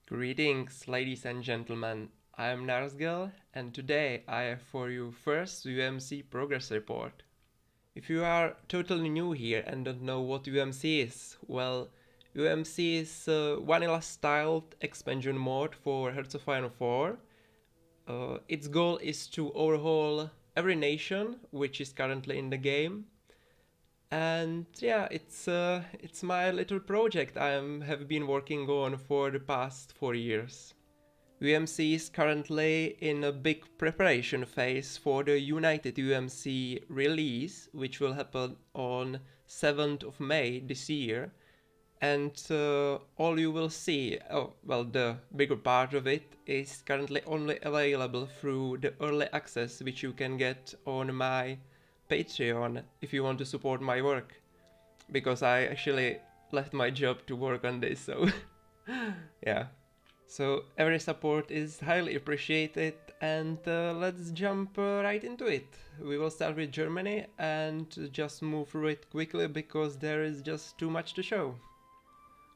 Greetings, ladies and gentlemen. I am Narsgel, and today I have for you first UMC progress report. If you are totally new here and don't know what UMC is, well, UMC is a vanilla-styled expansion mode for Hearts of Iron 4. Its goal is to overhaul every nation which is currently in the game. And yeah, it's my little project have been working on for the past 4 years. UMC is currently in a big preparation phase for the United UMC release, which will happen on 7th of May this year. And all you will see, the bigger part of it is currently only available through the early access, which you can get on my Patreon if you want to support my work. Because I actually left my job to work on this, so yeah. So every support is highly appreciated, and let's jump right into it. We will start with Germany and just move through it quickly because there is just too much to show.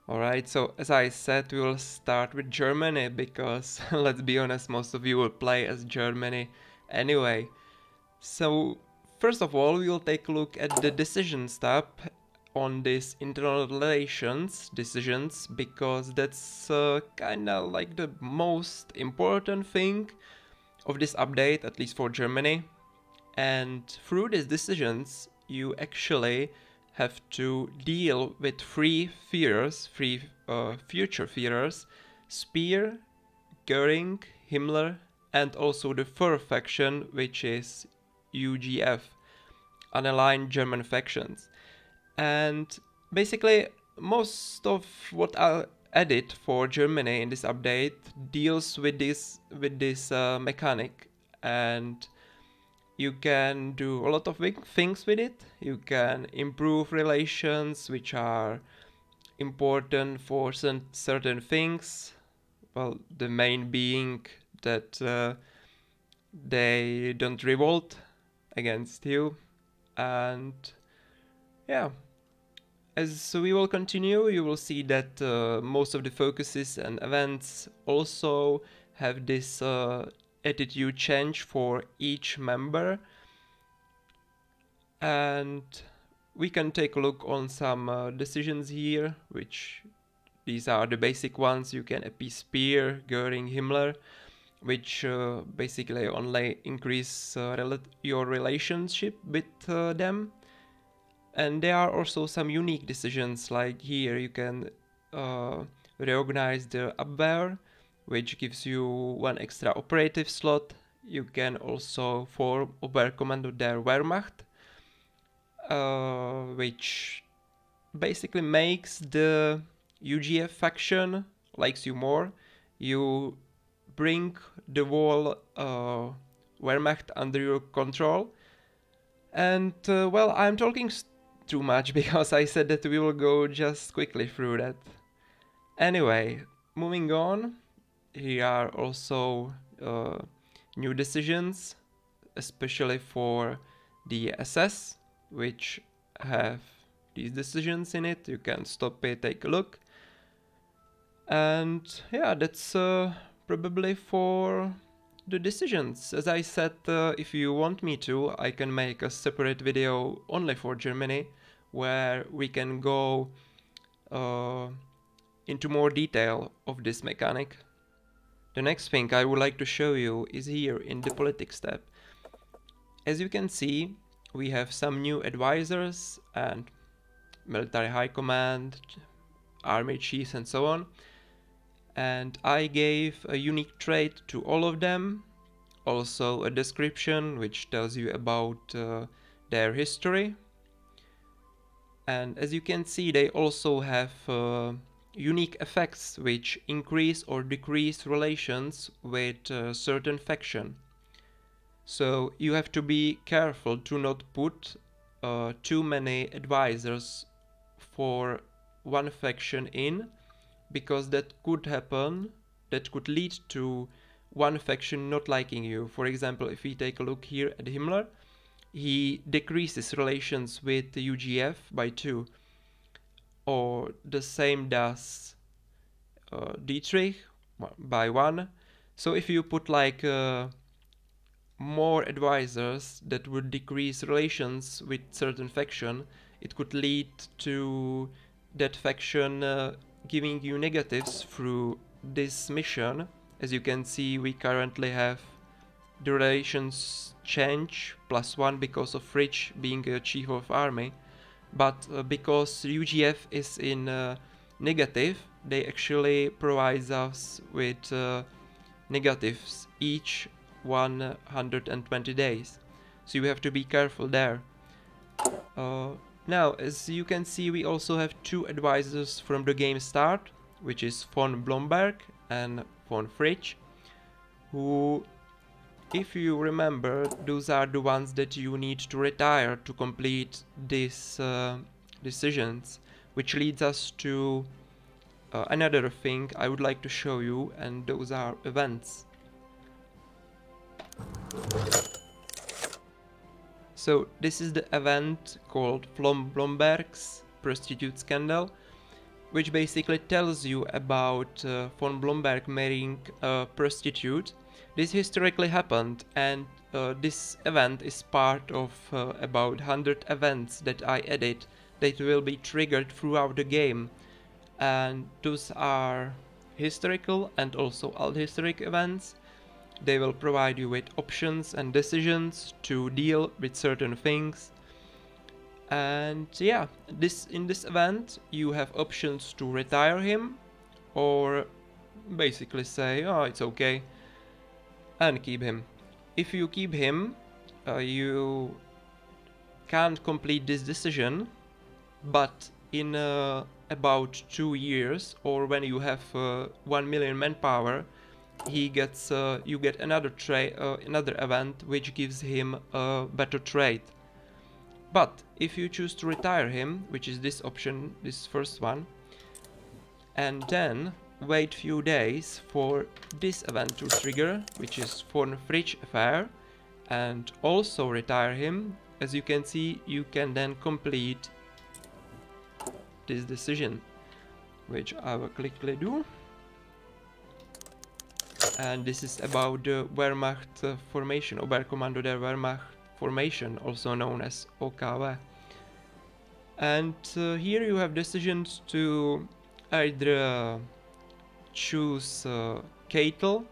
Alright, so as I said, we will start with Germany because let's be honest, most of you will play as Germany anyway. So first of all, we will take a look at the decisions tab on this internal relations decisions, because that's kinda like the most important thing of this update, at least for Germany. And through these decisions you actually have to deal with three future Führers: Speer, Göring, Himmler, and also the third faction, which is UGF, unaligned German factions. And basically most of what I added for Germany in this update deals with this mechanic, and you can do a lot of big things with it. You can improve relations which are important for certain things. Well, the main being that they don't revolt against you. And yeah, as we will continue, you will see that most of the focuses and events also have this attitude change for each member. And we can take a look on some decisions here, which these are the basic ones. You can appease Speer, Göring, Himmler, which basically only increase your relationship with them. And there are also some unique decisions, like here you can reorganize the Abwehr, which gives you one extra operative slot. You can also form Oberkommando der Wehrmacht, which basically makes the UGF faction likes you more. You bring the whole Wehrmacht under your control. And well, I'm talking too much because I said that we will go just quickly through that. Anyway, moving on, here are also new decisions, especially for the SS, which have these decisions in it. You can stop it, take a look. And yeah, that's probably for the decisions. As I said, if you want me to, I can make a separate video only for Germany, where we can go into more detail of this mechanic. The next thing I would like to show you is here in the politics tab. As you can see, we have some new advisors and military high command, army chiefs, and so on. And I gave a unique trait to all of them, also a description which tells you about their history. And as you can see, they also have unique effects which increase or decrease relations with a certain faction. So you have to be careful to not put too many advisors for one faction in, because that could happen, that could lead to one faction not liking you. For example, if we take a look here at Himmler, he decreases relations with the UGF by 2. Or the same does Dietrich, by one. So if you put like more advisors that would decrease relations with certain faction, it could lead to that faction giving you negatives through this mission. As you can see, we currently have the relations change +1 because of Rich being a chief of army, but because UGF is in negative, they actually provide us with negatives each 120 days. So you have to be careful there. Now, as you can see, we also have two advisors from the game start, which is von Blomberg and von Fritsch, who, if you remember, those are the ones that you need to retire to complete these decisions, which leads us to another thing I would like to show you, and those are events. So this is the event called von Blomberg's prostitute scandal, which basically tells you about von Blomberg marrying a prostitute. This historically happened, and this event is part of about 100 events that I added that will be triggered throughout the game. And those are historical and also alt-historic events. They will provide you with options and decisions to deal with certain things. And yeah, in this event you have options to retire him, or basically say, oh, it's okay, and keep him. If you keep him, you can't complete this decision, but in about 2 years, or when you have 1 million manpower, he gets you get another event which gives him a better trade. But if you choose to retire him, which is this option, this first one, and then wait few days for this event to trigger, which is von Fritsch affair, and also retire him, as you can see, you can then complete this decision, which I will quickly do. And this is about the Wehrmacht formation, Oberkommando der Wehrmacht formation, also known as OKW. And here you have decisions to either choose Keitel,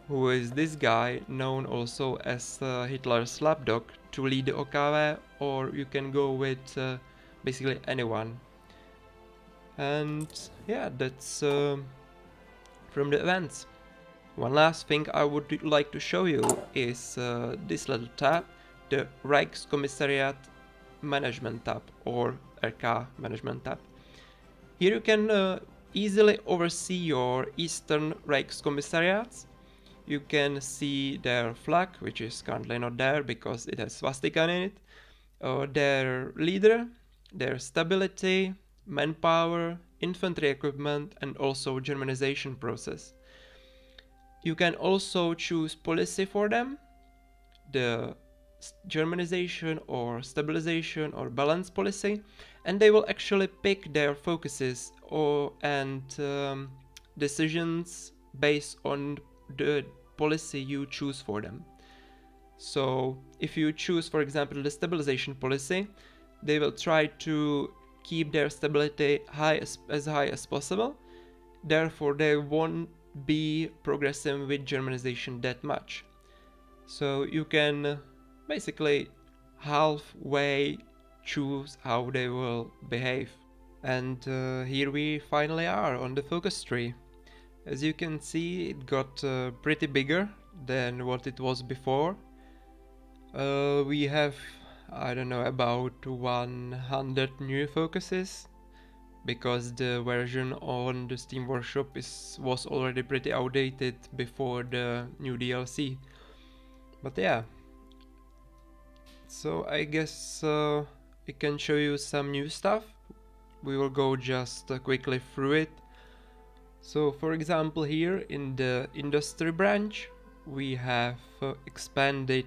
who is this guy known also as Hitler's lapdog, to lead the OKW, or you can go with basically anyone. And yeah, that's from the events. One last thing I would like to show you is this little tab, the Reichskommissariat Management tab, or RK Management tab. Here you can easily oversee your Eastern Reichskommissariats. You can see their flag, which is currently not there because it has swastika in it, their leader, their stability, manpower, infantry equipment, and also Germanization process. You can also choose policy for them, the Germanization or stabilization or balance policy, and they will actually pick their focuses and decisions based on the policy you choose for them. So if you choose, for example, the stabilization policy, they will try to keep their stability as high as possible. Therefore, they won't be progressing with Germanization that much. So you can basically halfway choose how they will behave. And here we finally are on the focus tree. As you can see, it got pretty bigger than what it was before. We have, I don't know, about 100 new focuses, because the version on the Steam Workshop was already pretty outdated before the new DLC. But yeah, so I guess I can show you some new stuff. We will go just quickly through it. So for example, here in the industry branch we have expanded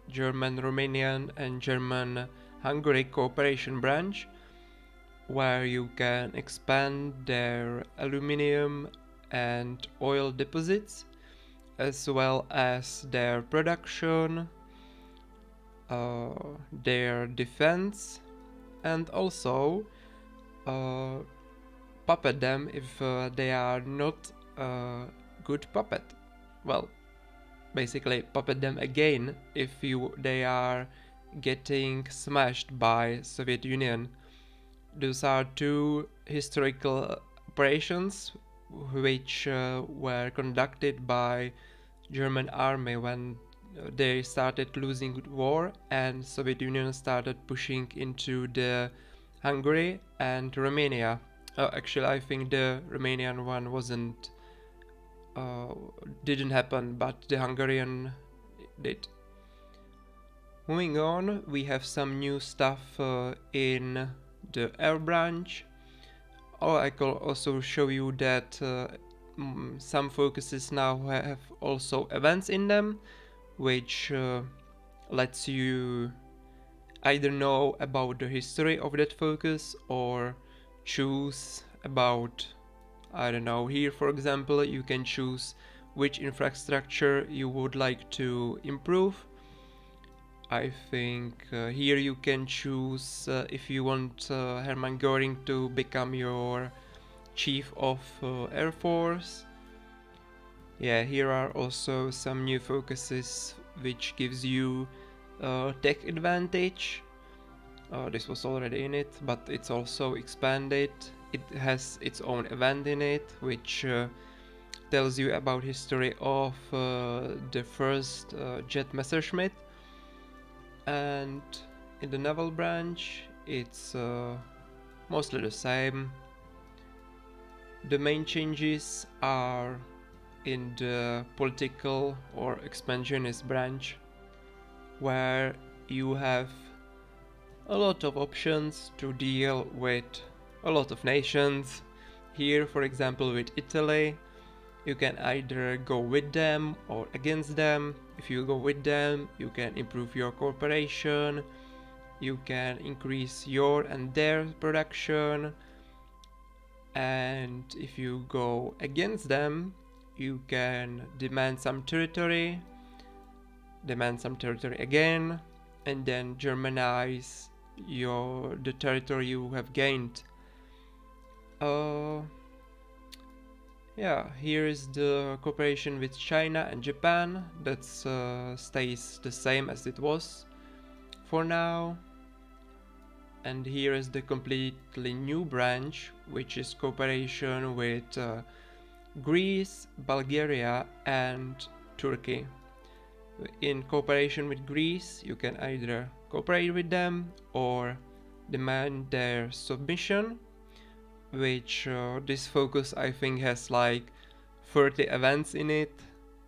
German-Romanian and German-Hungary cooperation branch, where you can expand their aluminium and oil deposits, as well as their production, their defense, and also puppet them if they are not a good puppet. Well, basically puppet them again if they are getting smashed by Soviet Union. Those are two historical operations which were conducted by German army when they started losing war and Soviet Union started pushing into the Hungary and Romania. Actually, I think the Romanian one didn't happen, but the Hungarian did. Moving on, we have some new stuff in the air branch. I can also show you that some focuses now have also events in them, which lets you either know about the history of that focus or choose about, I don't know, here for example you can choose which infrastructure you would like to improve. I think here you can choose if you want Hermann Göring to become your Chief of Air Force. Yeah, here are also some new focuses which gives you tech advantage. This was already in it, but it's also expanded. It has its own event in it, which tells you about history of the first jet Messerschmitt. And in the naval branch, it's mostly the same. The main changes are in the political or expansionist branch, where you have a lot of options to deal with a lot of nations. Here, for example, with Italy, you can either go with them or against them. If you go with them, you can improve your cooperation, you can increase your and their production, and if you go against them, you can demand some territory again, and then Germanize the territory you have gained. Yeah, here is the cooperation with China and Japan. That stays the same as it was for now. And here is the completely new branch, which is cooperation with Greece, Bulgaria and Turkey. In cooperation with Greece, you can either cooperate with them or demand their submission, which this focus I think has like 30 events in it,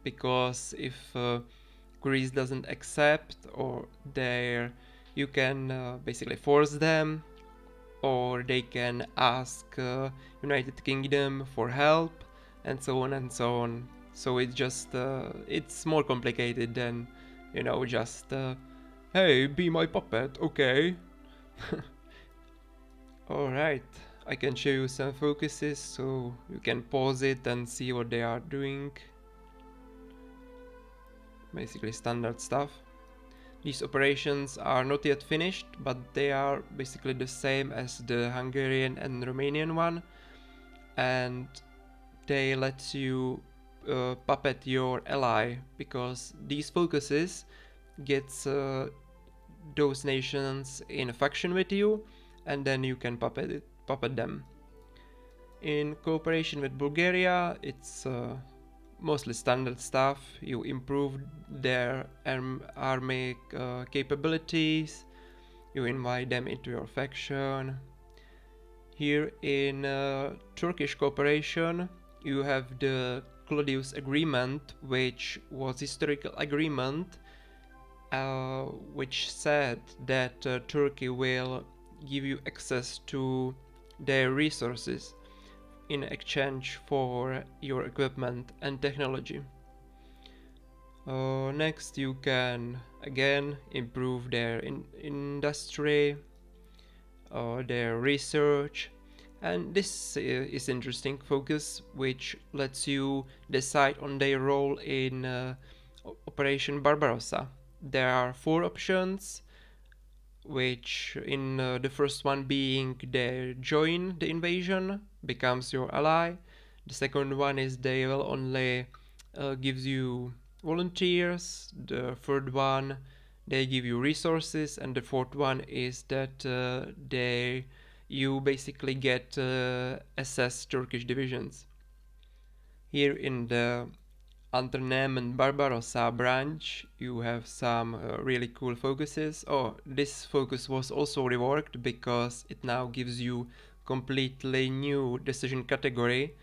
because if Greece doesn't accept or you can basically force them, or they can ask United Kingdom for help, and so on and so on. So it's just it's more complicated than, you know, just hey, be my puppet, okay? Alright, I can show you some focuses so you can pause it and see what they are doing. Basically standard stuff. These operations are not yet finished, but they are basically the same as the Hungarian and Romanian one, and they let you puppet your ally, because these focuses gets those nations in a faction with you, and then you can puppet them. In cooperation with Bulgaria, it's mostly standard stuff. You improve their army capabilities, you invite them into your faction. Here in Turkish cooperation, you have the Claudius Agreement, which was historical agreement which said that Turkey will give you access to their resources in exchange for your equipment and technology. Next, you can again improve their industry, their research. And this is interesting focus, which lets you decide on their role in Operation Barbarossa. There are 4 options, which in the first one being they join the invasion, becomes your ally. The second one is they will only gives you volunteers. The third one, they give you resources, and the fourth one is that you basically get SS Turkish divisions. Here in the Unternehmen Barbarossa branch, you have some really cool focuses. Oh, this focus was also reworked because it now gives you completely new decision category,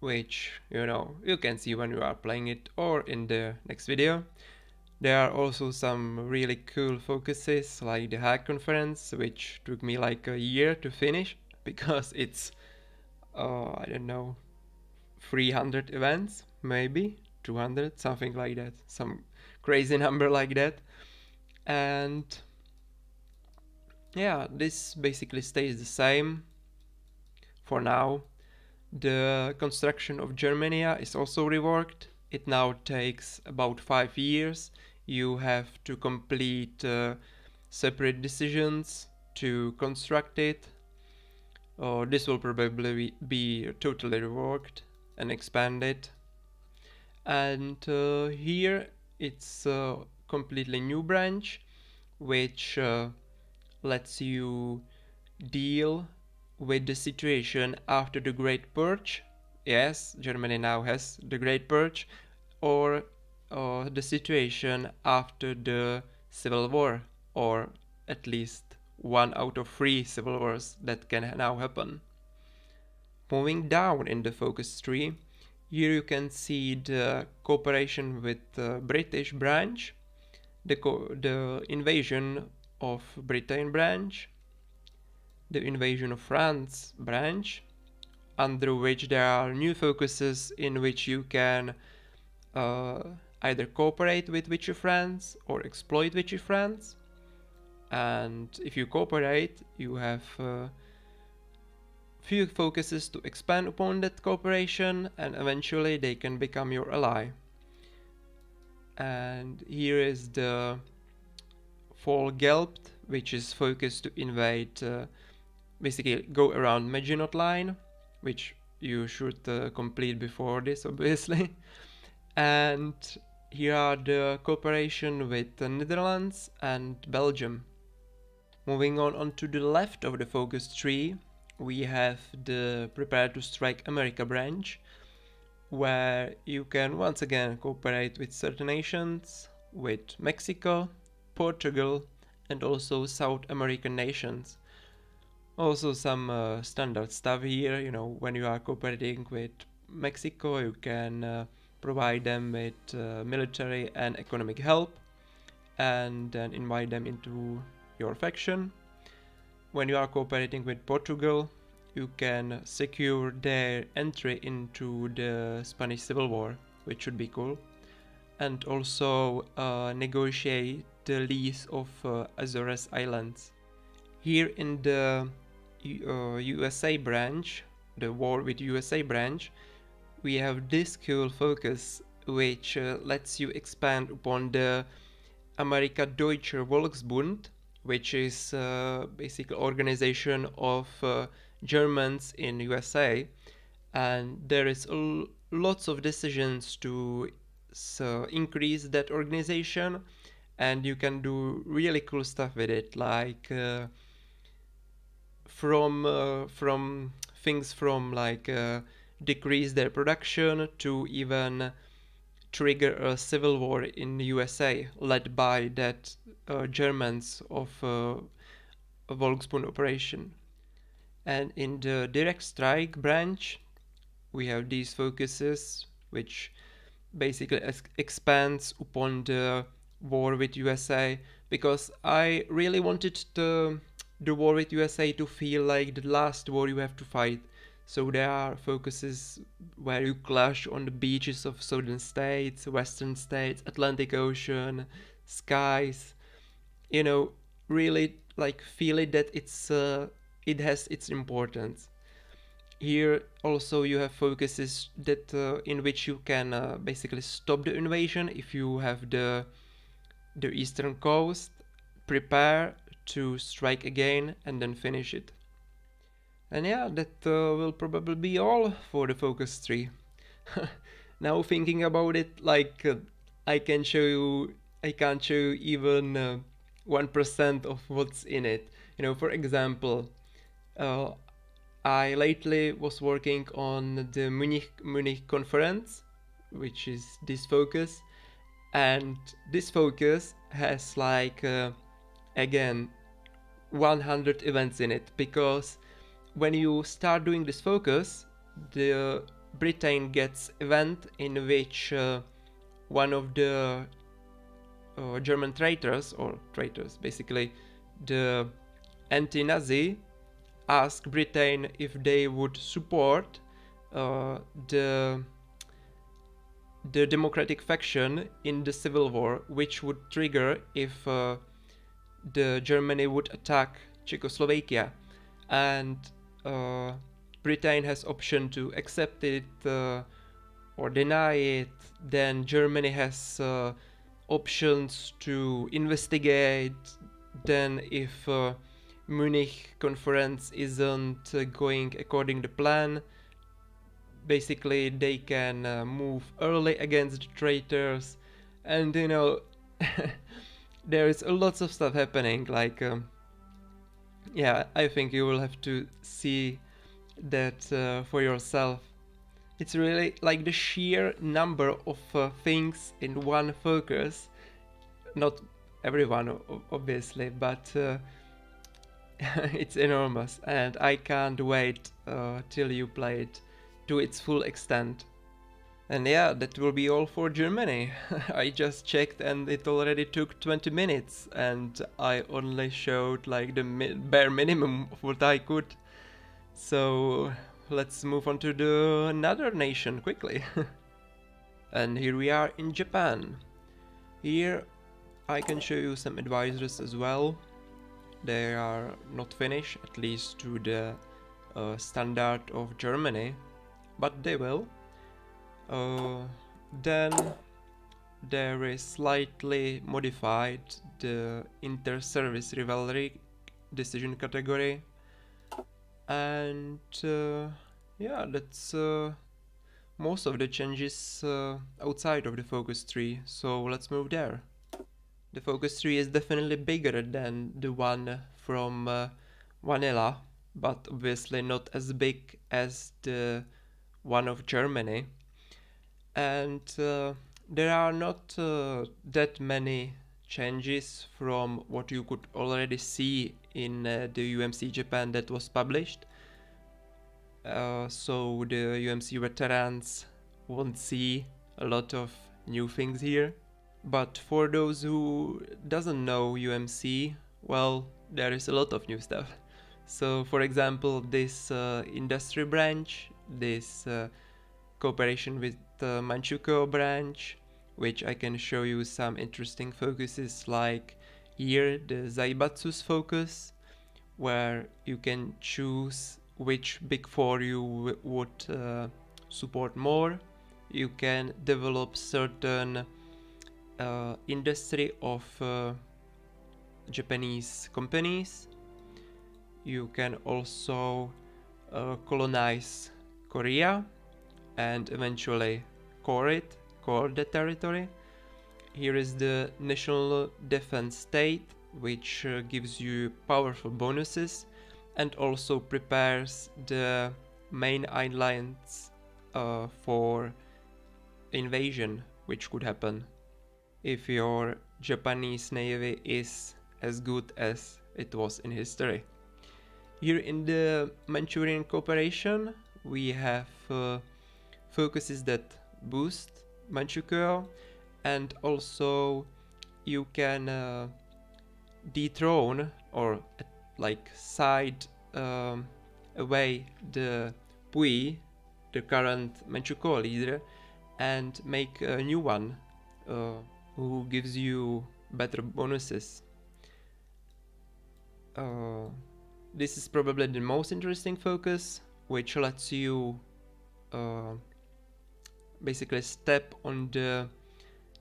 which you can see when you are playing it or in the next video. There are also some really cool focuses like the Hague Conference, which took me like a year to finish because it's I don't know, 300 events, maybe 200, something like that, some crazy number like that. And yeah, this basically stays the same for now. The construction of Germania is also reworked. It now takes about 5 years. You have to complete separate decisions to construct it. This will probably be totally reworked and expanded. And here it's a completely new branch, which lets you deal with the situation after the Great Purge. Yes, Germany now has the Great Purge, or the situation after the Civil War, or at least 1 out of 3 civil wars that can now happen. Moving down in the focus tree, here you can see the cooperation with the British branch, the invasion of Britain branch, the invasion of France branch, under which there are new focuses in which you can either cooperate with Vichy France or exploit Vichy France. And if you cooperate, you have few focuses to expand upon that cooperation, and eventually they can become your ally. And here is the Volgelbt, which is focused to invade, basically go around Maginot Line, which you should complete before this, obviously. And here are the cooperation with the Netherlands and Belgium. Moving on to the left of the focus tree, we have the Prepare to Strike America branch, where you can once again cooperate with certain nations, with Mexico, Portugal, and also South American nations. Also some standard stuff here, when you are cooperating with Mexico, you can provide them with military and economic help, and then invite them into your faction. When you are cooperating with Portugal, you can secure their entry into the Spanish Civil War, which should be cool, and also negotiate the lease of Azores Islands. Here in the USA branch, the war with USA branch, we have this cool focus which lets you expand upon the Amerika Deutscher Volksbund, which is basically organization of Germans in USA, and there is lots of decisions to increase that organization, and you can do really cool stuff with it, like from things from like decrease their production to even trigger a civil war in the USA led by that Germans of Volksbund operation. And in the direct strike branch, we have these focuses which basically expands upon the war with USA, because I really wanted the war with USA to feel like the last war you have to fight. So there are focuses where you clash on the beaches of southern states, western states, Atlantic Ocean, skies. Really like feel it that it's it has its importance. Here also you have focuses that in which you can basically stop the invasion if you have the eastern coast, prepare to strike again, and then finish it. And yeah, that will probably be all for the focus tree. Now thinking about it, like I can't show you even 1% of what's in it. You know, for example, uh, I lately was working on the Munich conference, which is this focus, and this focus has like again 100 events in it, because when you start doing this focus, the Britain gets event in which one of the German traitors, basically the anti-Nazi, ask Britain if they would support the democratic faction in the civil war, which would trigger if the Germany would attack Czechoslovakia. And Britain has option to accept it or deny it. Then Germany has options to investigate. Then if Munich conference isn't going according to plan, basically they can move early against the traitors. And you know, there is lots of stuff happening, like yeah, I think you will have to see that for yourself. It's really like the sheer number of things in one focus. Not everyone, obviously, but it's enormous, and I can't wait till you play it to its full extent. And yeah, that will be all for Germany. I just checked and it already took 20 minutes, and I only showed like the bare minimum of what I could. So let's move on to the another nation quickly. And here we are in Japan. Here I can show you some advisors as well. They are not finished, at least to the standard of Germany, but they will. Then there is slightly modified the inter-service rivalry decision category, and yeah, that's most of the changes outside of the focus tree, so let's move there. The focus tree is definitely bigger than the one from Vanilla, but obviously not as big as the one of Germany. And there are not that many changes from what you could already see in the UMC Japan that was published. So the UMC veterans won't see a lot of new things here. But for those who doesn't know UMC, well, there is a lot of new stuff. So for example, this industry branch, this cooperation with the Manchukuo branch, which I can show you some interesting focuses, like here the Zaibatsu's focus, where you can choose which big four you would support more. You can develop certain industry of Japanese companies. You can also colonize Korea and eventually core the territory. Here is the National Defense State, which gives you powerful bonuses and also prepares the main islands for invasion, which could happen if your Japanese navy is as good as it was in history. Here in the Manchurian cooperation, we have focuses that boost Manchukuo, and also you can dethrone or like side away the Pui, the current Manchukuo leader, and make a new one who gives you better bonuses. This is probably the most interesting focus, which lets you basically step on the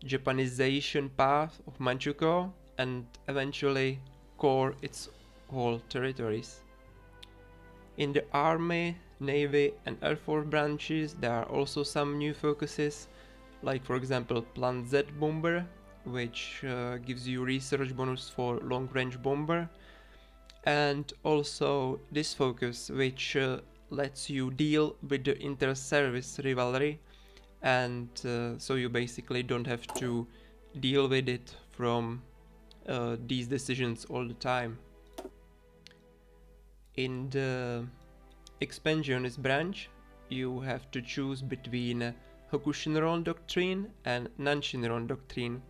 Japanization path of Manchukuo and eventually core its whole territories. In the Army, Navy and Air Force branches there are also some new focuses, like for example Plan Z bomber, which gives you research bonus for long range bomber, and also this focus which lets you deal with the inter-service rivalry, and so you basically don't have to deal with it from these decisions all the time. In the expansionist branch, you have to choose between Hokushinron doctrine and Nanshinron doctrine.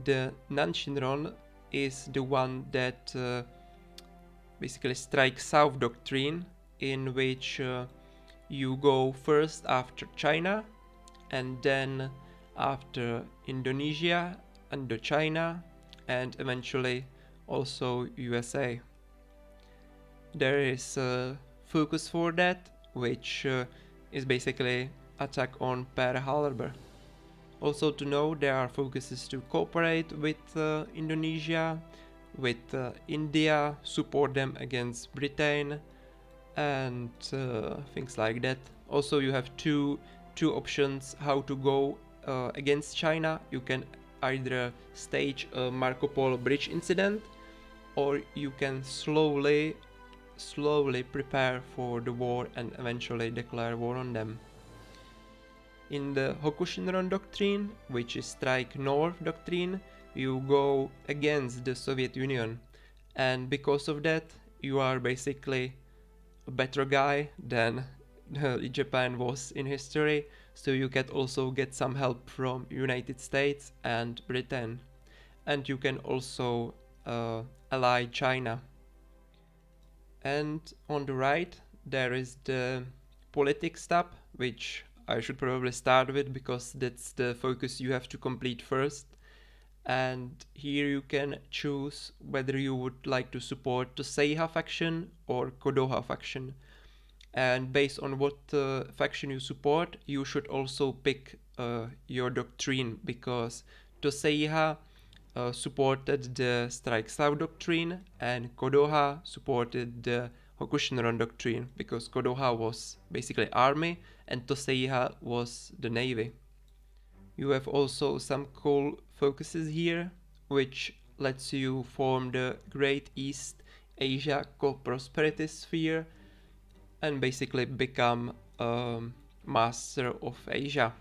The Nanshinron is the one that basically strikes south doctrine, in which you go first after China and then after Indonesia, Indochina, and eventually also USA. There is a focus for that, which is basically attack on Pearl Harbor. Also to know, there are focuses to cooperate with Indonesia, with India, support them against Britain, and things like that. Also you have two options how to go against China. You can either stage a Marco Polo bridge incident, or you can slowly prepare for the war and eventually declare war on them. In the Hokushinron doctrine, which is strike north doctrine, you go against the Soviet Union, and because of that you are basically a better guy than Japan was in history, so you can also get some help from United States and Britain, and you can also ally China. And on the right there is the politics tab, which I should probably start with because that's the focus you have to complete first. And here you can choose whether you would like to support the Seiha faction or Kodoha faction. And based on what faction you support, you should also pick your doctrine, because Toseiha supported the Strike South doctrine and Kodoha supported the Hokushinron doctrine, because Kodoha was basically army and Toseiha was the navy. You have also some cool focuses here, which lets you form the Great East Asia Co-Prosperity Sphere and basically become a master of Asia.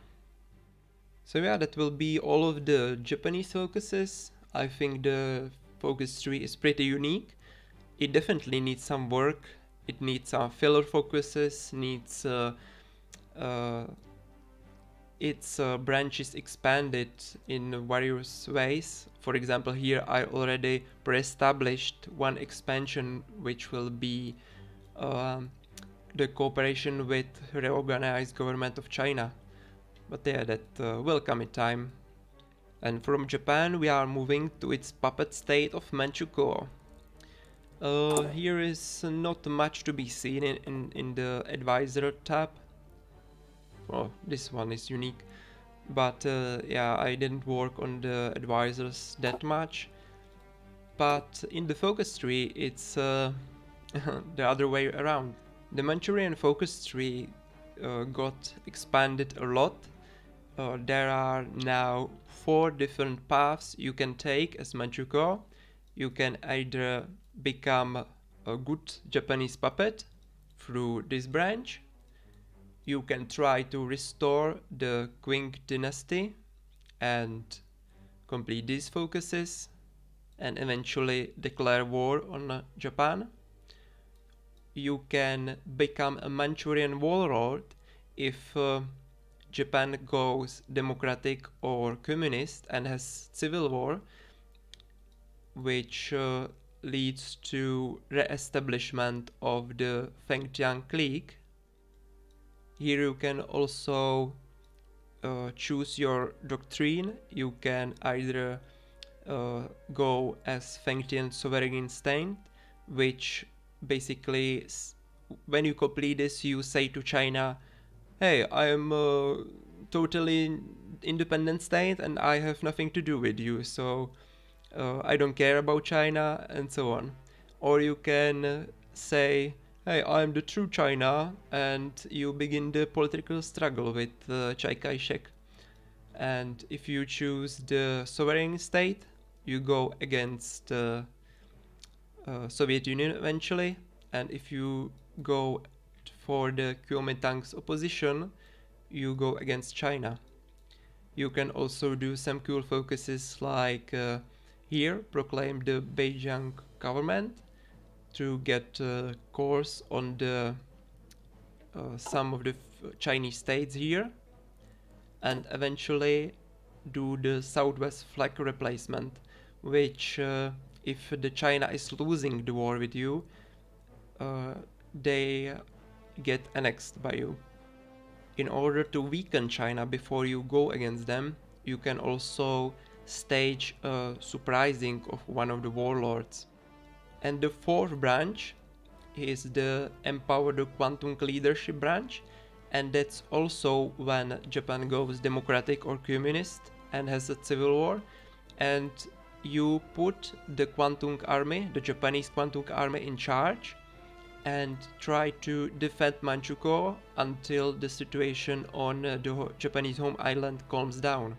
So yeah, that will be all of the Japanese focuses. I think the focus tree is pretty unique. It definitely needs some work. It needs some filler focuses, needs its branches expanded in various ways. For example, here I already pre-established one expansion, which will be the cooperation with reorganized government of China. But yeah, that will come in time. And from Japan we are moving to its puppet state of Manchukuo. Here is not much to be seen in the advisor tab. Oh, this one is unique, but yeah, I didn't work on the advisors that much. But in the focus tree it's the other way around. The Manchurian focus tree got expanded a lot. There are now 4 different paths you can take as Manchukuo. You can either become a good Japanese puppet through this branch. You can try to restore the Qing dynasty and complete these focuses and eventually declare war on Japan. You can become a Manchurian warlord if Japan goes democratic or communist and has civil war, which leads to re-establishment of the Fengtian clique. Here you can also choose your doctrine. You can either go as Fengtian sovereign state, which basically, when you complete this, you say to China, hey, I am a totally independent state and I have nothing to do with you, so I don't care about China, and so on. Or you can say, hey, I'm the true China, and you begin the political struggle with Chiang Kai-shek. And if you choose the sovereign state, you go against the Soviet Union eventually, and if you go for the Kuomintang's opposition, you go against China. You can also do some cool focuses like here, proclaim the Beijing government to get a course on the some of the Chinese states here, and eventually do the Southwest flag replacement, which if the China is losing the war with you, they get annexed by you. In order to weaken China before you go against them, you can also stage a surprising of one of the warlords. And the fourth branch is the Empower the Quantum Leadership branch, and that's also when Japan goes democratic or communist and has a civil war, and you put the Kwantung Army, the Japanese Kwantung Army, in charge and try to defend Manchukuo until the situation on the Japanese home island calms down.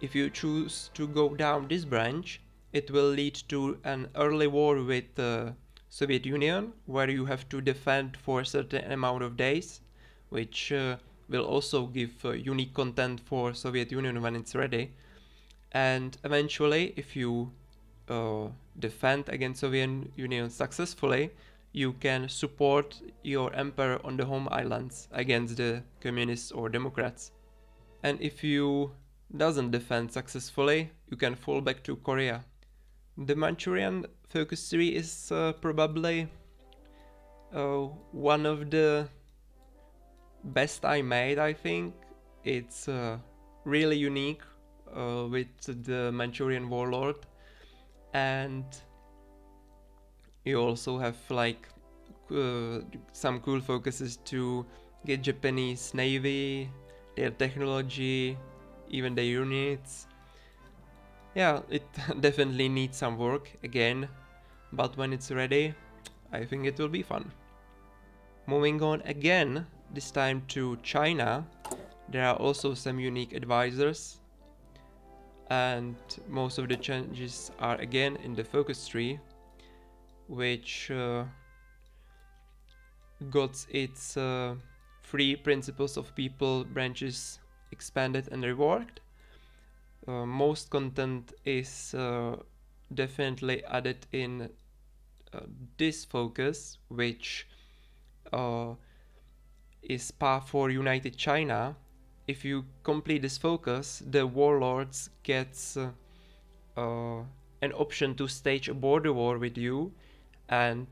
If you choose to go down this branch, it will lead to an early war with the Soviet Union, where you have to defend for a certain amount of days, which will also give unique content for Soviet Union when it's ready. And eventually, if you defend against Soviet Union successfully, you can support your emperor on the home islands against the communists or democrats. And if you doesn't defend successfully, you can fall back to Korea. The Manchurian focus tree is probably one of the best I made, I think. It's really unique with the Manchurian warlord, and you also have like some cool focuses to get Japanese Navy, their technology, even their units. Yeah, it definitely needs some work again, but when it's ready, I think it will be fun. Moving on again, this time to China, there are also some unique advisors, and most of the changes are again in the focus tree, which got its 3 principles of people branches expanded and reworked. Most content is definitely added in this focus, which is Path for United China. If you complete this focus, the warlords gets an option to stage a border war with you, and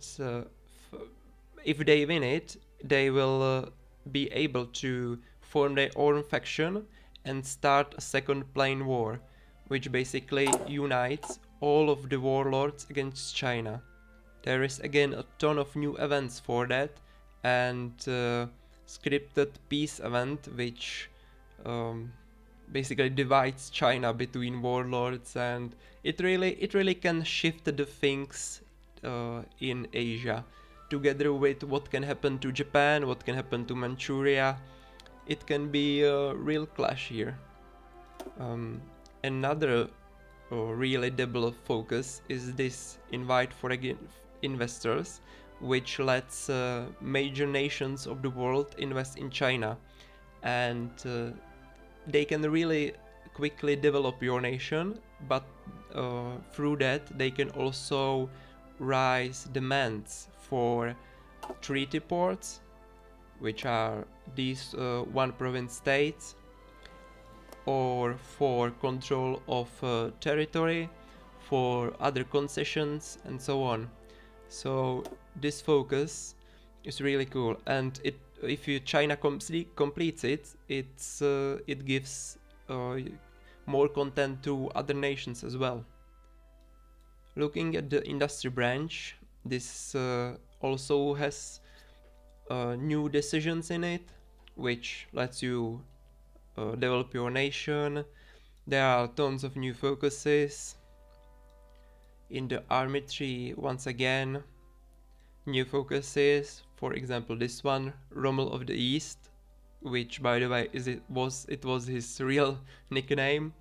if they win it, they will be able to form their own faction and start a second plain war, which basically unites all of the warlords against China. There is again a ton of new events for that, and scripted peace event, which basically divides China between warlords, and it really can shift the things in Asia, together with what can happen to Japan, what can happen to Manchuria. It can be a real clash here. Another really double focus is this invite for investors, which lets major nations of the world invest in China, and they can really quickly develop your nation, but through that they can also raise demands for treaty ports, which are these one province states, or for control of territory, for other concessions, and so on. So this focus is really cool, and if China completes it, it gives more content to other nations as well. Looking at the industry branch, this also has new decisions in it, which lets you develop your nation. There are tons of new focuses. In the army tree, once again, new focuses. For example, this one, Rommel of the East, which, by the way, it was his real nickname.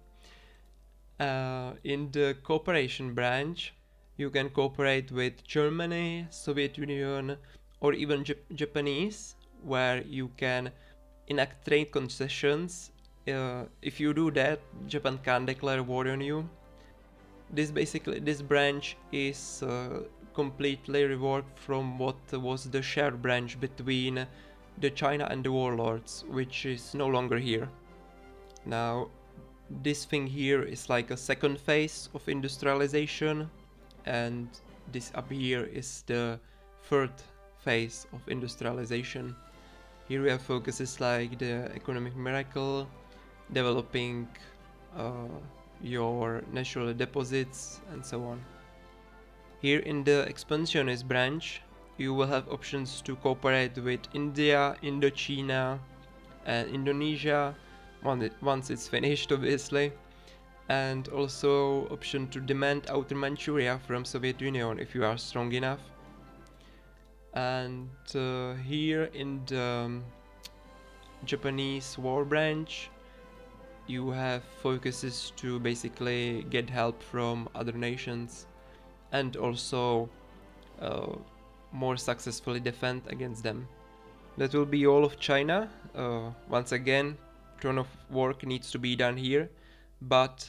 In the cooperation branch, you can cooperate with Germany, Soviet Union, or even Japanese, where you can enact trade concessions. If you do that, Japan can declare war on you. This branch is completely reworked from what was the shared branch between the China and the warlords, which is no longer here. Now, this thing here is like a second phase of industrialization, and this up here is the third phase of industrialization. Here we have focuses like the economic miracle, developing your natural deposits, and so on. Here in the expansionist branch, you will have options to cooperate with India, Indochina, and Indonesia once it's finished, obviously, and also option to demand Outer Manchuria from Soviet Union if you are strong enough. And here in the Japanese war branch, you have focuses to basically get help from other nations and also more successfully defend against them. That will be all of China. Once again, ton of work needs to be done here, but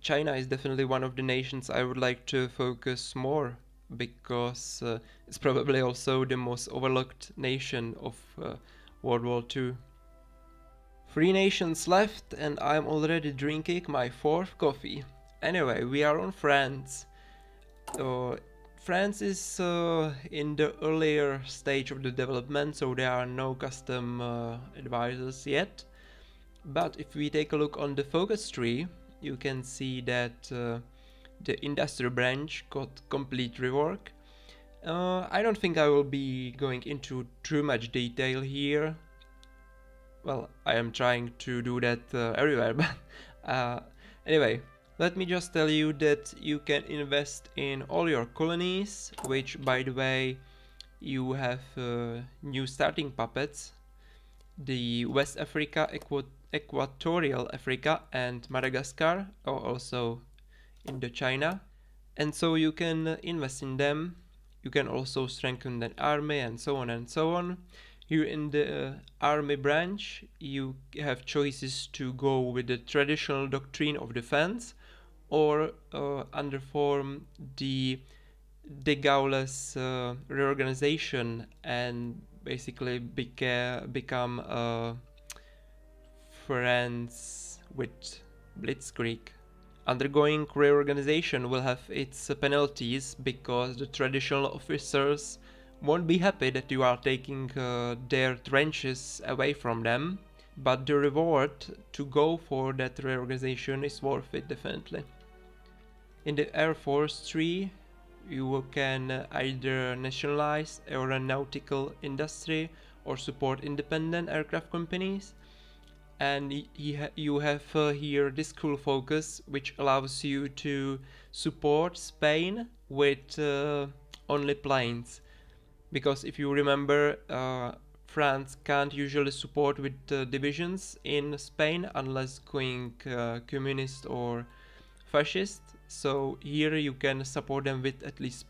China is definitely one of the nations I would like to focus more, because it's probably also the most overlooked nation of World War II. 3 nations left and I'm already drinking my 4th coffee. Anyway, we are on France. France is in the earlier stage of the development, so there are no custom advisors yet. But if we take a look on the focus tree, you can see that the industry branch got complete rework. I don't think I will be going into too much detail here. Well, I am trying to do that everywhere, but anyway, let me just tell you that you can invest in all your colonies, which, by the way, you have new starting puppets. The West Africa, Equatorial Africa and Madagascar are also in the China, and so you can invest in them. You can also strengthen the army and so on and so on. Here in the army branch, you have choices to go with the traditional doctrine of defense or underform the de Gaulle's reorganization and basically become friends with Blitzkrieg. Undergoing reorganization will have its penalties because the traditional officers won't be happy that you are taking their trenches away from them, but the reward to go for that reorganization is worth it, definitely. In the Air Force tree, you can either nationalize aeronautical industry or support independent aircraft companies, and you have here this cool focus which allows you to support Spain with only planes. Because if you remember, France can't usually support with divisions in Spain unless going communist or fascist. So here you can support them with at least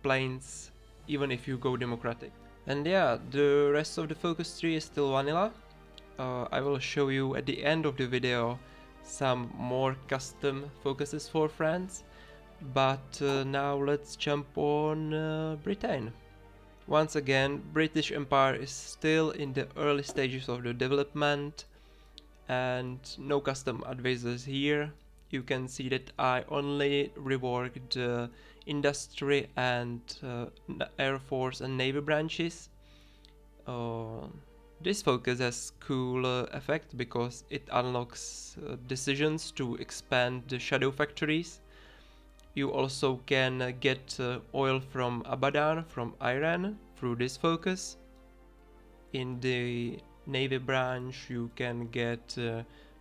planes, even if you go democratic. And yeah, the rest of the focus tree is still vanilla. I will show you at the end of the video some more custom focuses for France. But now let's jump on Britain. Once again, British Empire is still in the early stages of the development and no custom advisors here. You can see that I only reworked industry and Air Force and Navy branches. This focus has cool effect because it unlocks decisions to expand the shadow factories. You also can get oil from Abadan, from Iran, through this focus. In the Navy branch you can get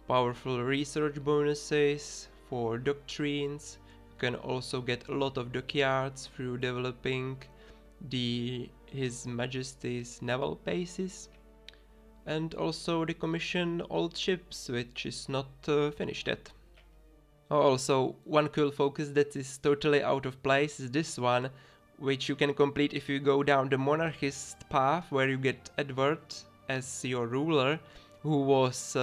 powerful research bonuses for doctrines. You can also get a lot of dockyards through developing His Majesty's naval bases. And also decommission old ships, which is not finished yet. Also, one cool focus that is totally out of place is this one, which you can complete if you go down the monarchist path, where you get Edward as your ruler, who was,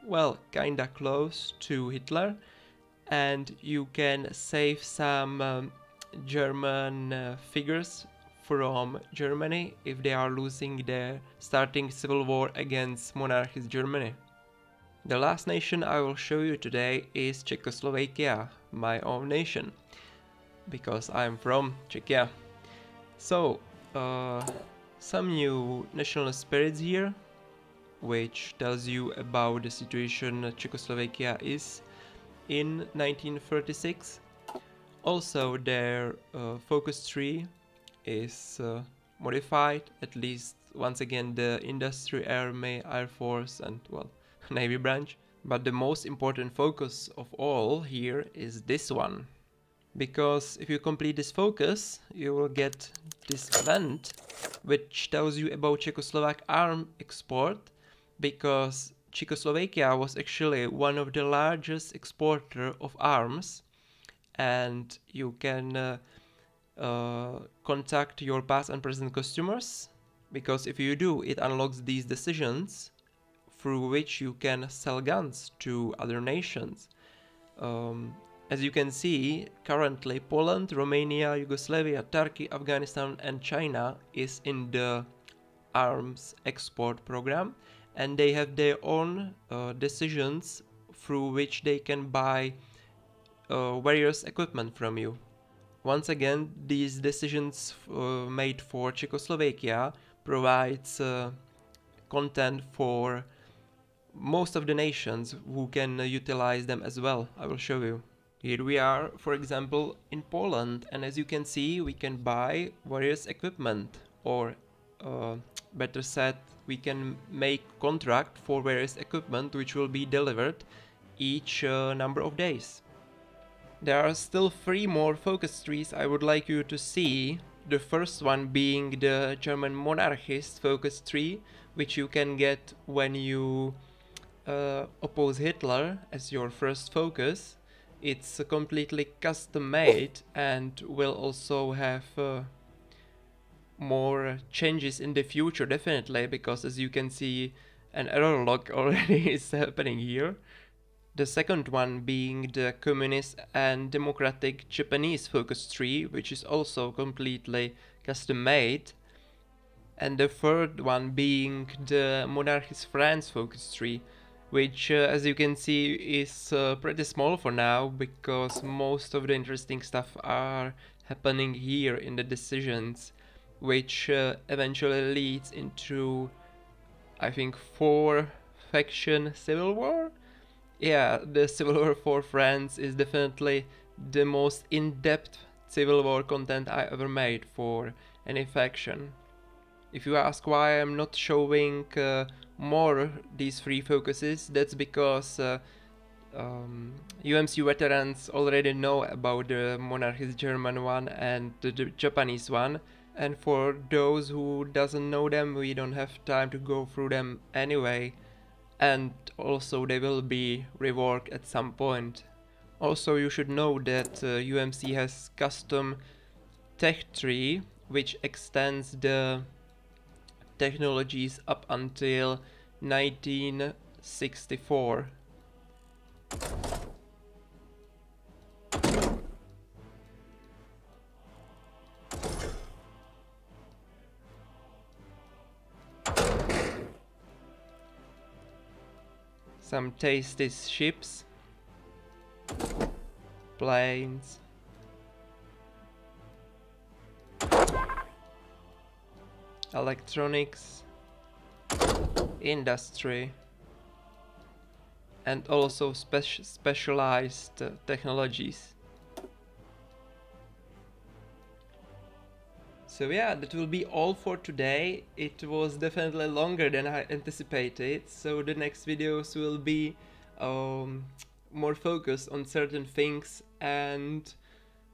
well, kinda close to Hitler, and you can save some German figures from Germany if they are losing their starting civil war against monarchist Germany. The last nation I will show you today is Czechoslovakia, my own nation, because I'm from Czechia. So, some new national spirits here, which tells you about the situation Czechoslovakia is in 1936. Also, their focus tree is modified, at least once again the industry, army, air force and, well, Navy branch. But the most important focus of all here is this one. Because if you complete this focus, you will get this event, which tells you about Czechoslovak arm export, because Czechoslovakia was actually one of the largest exporter of arms, and you can contact your past and present customers, because if you do, it unlocks these decisions through which you can sell guns to other nations. As you can see, currently Poland, Romania, Yugoslavia, Turkey, Afghanistan and China is in the arms export program, and they have their own decisions through which they can buy various equipment from you. Once again, these decisions made for Czechoslovakia provides content for most of the nations who can utilize them as well. I will show you. Here we are, for example, in Poland, and as you can see, we can buy various equipment, or better said, we can make contract for various equipment which will be delivered each number of days. There are still 3 more focus trees I would like you to see. The first one being the German monarchist focus tree, which you can get when you oppose Hitler as your first focus. It's completely custom made and will also have more changes in the future, definitely, because as you can see, an error log already is happening here. The second one being the communist and democratic Japanese focus tree, which is also completely custom made. And the third one being the monarchist France focus tree, which as you can see is pretty small for now, because most of the interesting stuff are happening here in the decisions, which eventually leads into, I think, 4-faction civil war. Yeah, the civil war for France is definitely the most in-depth civil war content I ever made for any faction. If you ask why I'm not showing more these 3 focuses, that's because UMC veterans already know about the monarchist German one and the Japanese one, and for those who doesn't know them, we don't have time to go through them anyway, and also they will be reworked at some point. Also, you should know that UMC has custom tech tree which extends the technologies up until 1964. Some tasty ships, planes, electronics, industry, and also specialized technologies. So yeah, that will be all for today. It was definitely longer than I anticipated, so the next videos will be um, more focused on certain things. And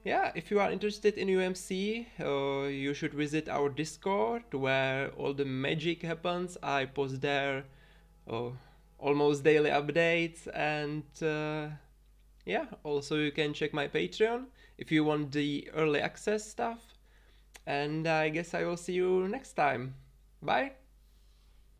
yeah, if you are interested in UMC, you should visit our Discord where all the magic happens. I post there uh, almost daily updates, and yeah, also you can check my Patreon if you want the early access stuff. And I guess I will see you next time. Bye!